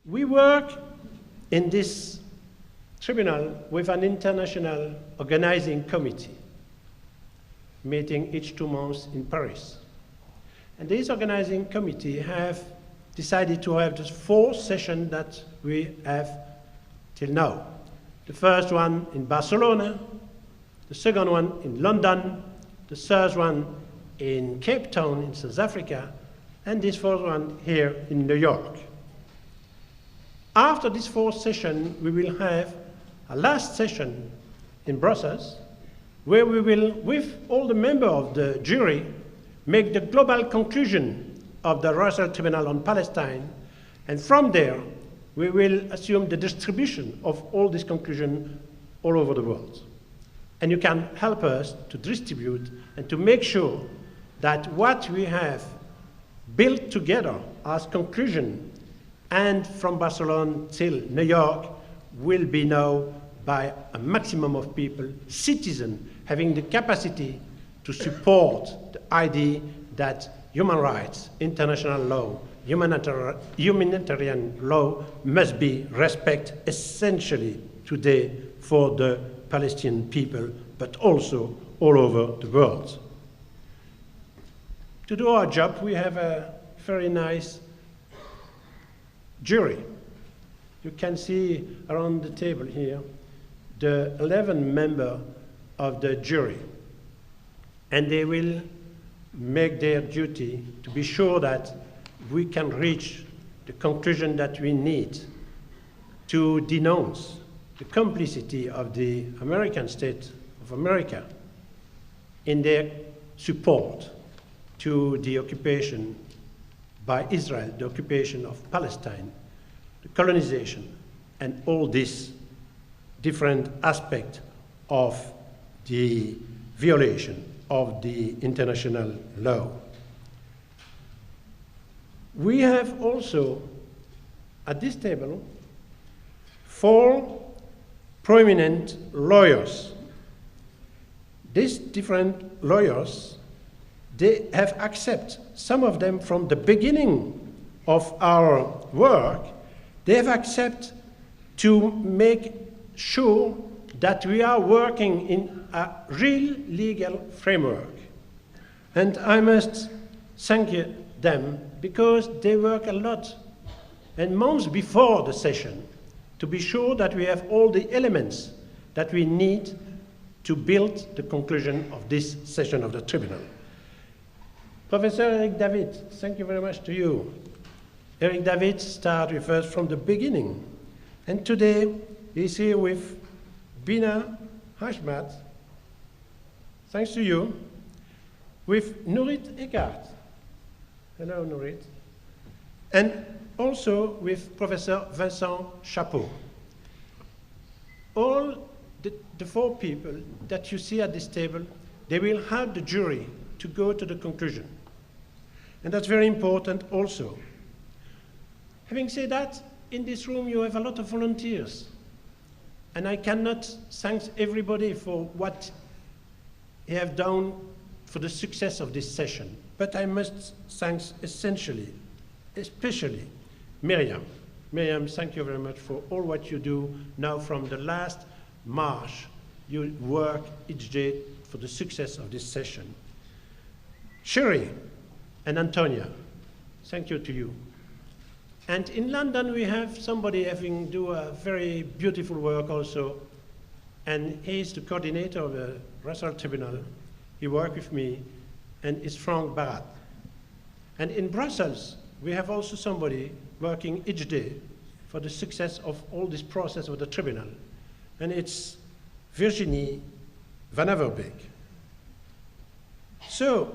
We work in this tribunal with an international organizing committee, meeting each 2 months in Paris. And this organizing committee have decided to have the 4 sessions that we have till now. The first one in Barcelona, the second one in London, the third one in Cape Town in South Africa, and this fourth one here in New York. After this 4th session, we will have a last session in Brussels, where we will, with all the members of the jury, make the global conclusion of the Russell Tribunal on Palestine, and from there, we will assume the distribution of all this conclusion all over the world. And you can help us to distribute and to make sure that what we have built together as conclusion and from Barcelona till New York will be known by a maximum of people, citizens, having the capacity to support the idea that human rights, international law, humanitarian law must be respected essentially today for the Palestinian people, but also all over the world. To do our job, we have a very nice jury. You can see around the table here the 11 members of the jury, and they will make their duty to be sure that we can reach the conclusion that we need to denounce the complicity of the American state of America in their support to the occupation by Israel, the occupation of Palestine, the colonization, and all these different aspects of the violation of the international law. We have also, at this table, 4 prominent lawyers. These different lawyers, they have accepted, some of them from the beginning of our work, they have accepted to make sure that we are working in a real legal framework. And I must thank them because they work a lot and months before the session to be sure that we have all the elements that we need to build the conclusion of this session of the tribunal. Professor Eric David, thank you very much to you. Eric David started with us from the beginning, and today he's here with Bina Hashmat, thanks to you, with Nurit Eckart. Hello, Nurit. And also with Professor Vincent Chapeau. All the 4 people that you see at this table, they will help the jury to go to the conclusion. And that's very important also. Having said that, in this room you have a lot of volunteers. And I cannot thank everybody for what they have done for the success of this session. But I must thank especially Miriam. Miriam, thank you very much for all what you do now from the last March. You work each day for the success of this session. Sherry and Antonia, thank you to you. And in London we have somebody having do a very beautiful work also, and he's the coordinator of the Russell Tribunal. He worked with me, and it's Frank Barat. And in Brussels, we have also somebody working each day for the success of all this process of the tribunal, and it's Virginie Van Averbeek. So,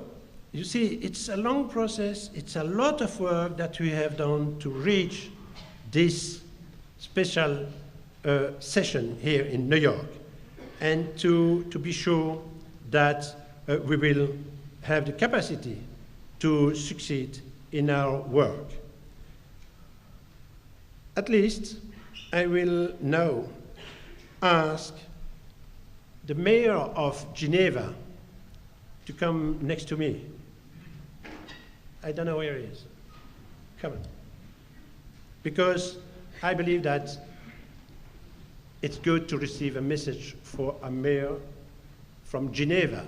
you see, it's a long process, it's a lot of work that we have done to reach this special session here in New York, and to be sure that we will have the capacity to succeed in our work. At least, I will now ask the mayor of Geneva to come next to me. I don't know where he is. Come on. Because I believe that it's good to receive a message for a mayor from Geneva,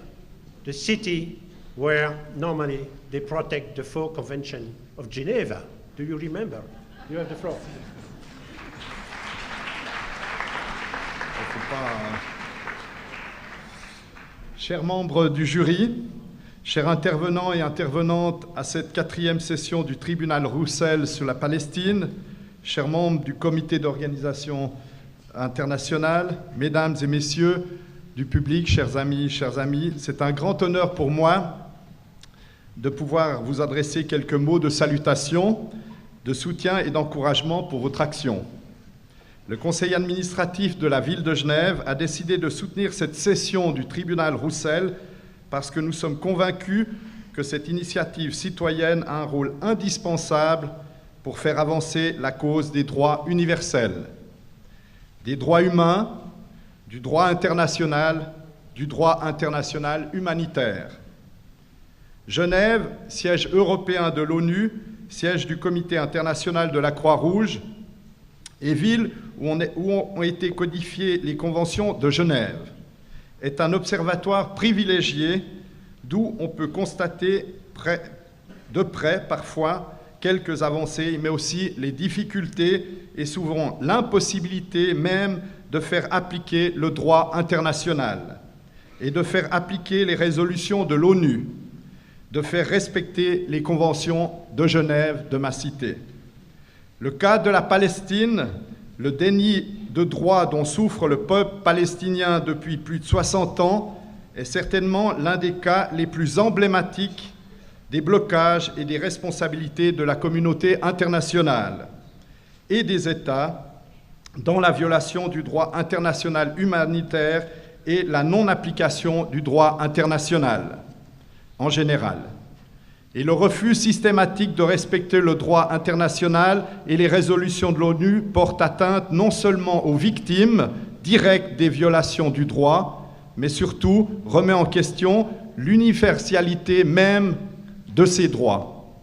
the city where normally they protect the four convention of Geneva. Do you remember? You have the floor. Chers membres du jury, chers intervenants et intervenantes à cette 4e session du tribunal Roussel sur la Palestine, chers membres du comité d'organisation internationale, mesdames et messieurs du public, chers amis, c'est un grand honneur pour moi de pouvoir vous adresser quelques mots de salutation, de soutien et d'encouragement pour votre action. Le conseil administratif de la ville de Genève a décidé de soutenir cette session du tribunal Roussel parce que nous sommes convaincus que cette initiative citoyenne a un rôle indispensable pour faire avancer la cause des droits universels, des droits humains, du droit international humanitaire. Genève, siège européen de l'ONU, siège du Comité international de la Croix-Rouge, et ville où ont été codifiées les conventions de Genève, est un observatoire privilégié d'où on peut constater de près parfois quelques avancées, mais aussi les difficultés et souvent l'impossibilité même de faire appliquer le droit international et de faire appliquer les résolutions de l'ONU, de faire respecter les conventions de Genève de ma cité. Le cas de la Palestine, le déni de droits dont souffre le peuple palestinien depuis plus de 60 ans, est certainement l'un des cas les plus emblématiques des blocages et des responsabilités de la communauté internationale et des États dans la violation du droit international humanitaire et la non-application du droit international en général. Et le refus systématique de respecter le droit international et les résolutions de l'ONU porte atteinte non seulement aux victimes directes des violations du droit, mais surtout remet en question l'universalité même de ces droits.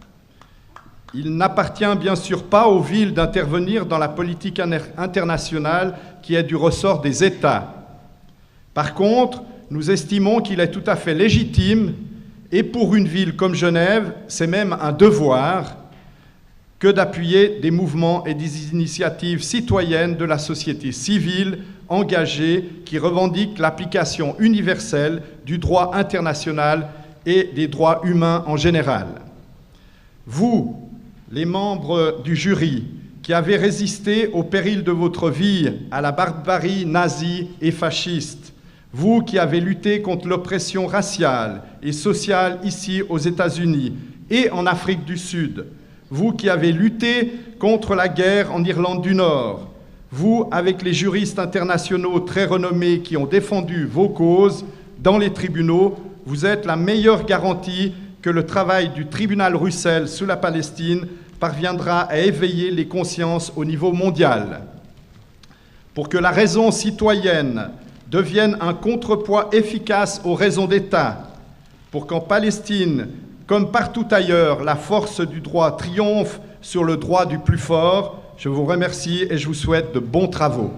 Il n'appartient bien sûr pas aux villes d'intervenir dans la politique internationale qui est du ressort des États. Par contre, nous estimons qu'il est tout à fait légitime, et pour une ville comme Genève, c'est même un devoir, que d'appuyer des mouvements et des initiatives citoyennes de la société civile engagée qui revendiquent l'application universelle du droit international et des droits humains en général. Vous, les membres du jury, qui avez résisté au péril de votre vie à la barbarie nazie et fasciste, vous qui avez lutté contre l'oppression raciale et sociale ici aux États-Unis et en Afrique du Sud, vous qui avez lutté contre la guerre en Irlande du Nord, vous avec les juristes internationaux très renommés qui ont défendu vos causes dans les tribunaux, vous êtes la meilleure garantie que le travail du tribunal Roussel sur la Palestine parviendra à éveiller les consciences au niveau mondial. Pour que la raison citoyenne devienne un contrepoids efficace aux raisons d'État, pour qu'en Palestine, comme partout ailleurs, la force du droit triomphe sur le droit du plus fort. Je vous remercie et je vous souhaite de bons travaux.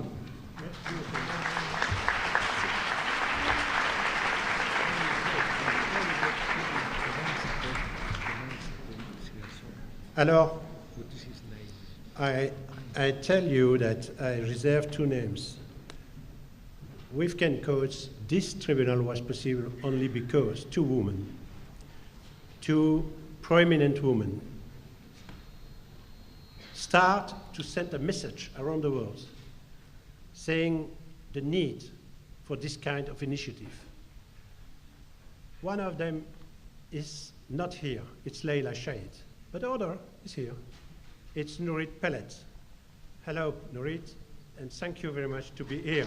Alors, I tell you that I reserve two names. With Ken Coates, this tribunal was possible only because two women, two prominent women, start to send a message around the world saying the need for this kind of initiative. One of them is not here, it's Leila Shahid, but the other is here. It's Nurit Pellet. Hello, Nurit, and thank you very much to be here.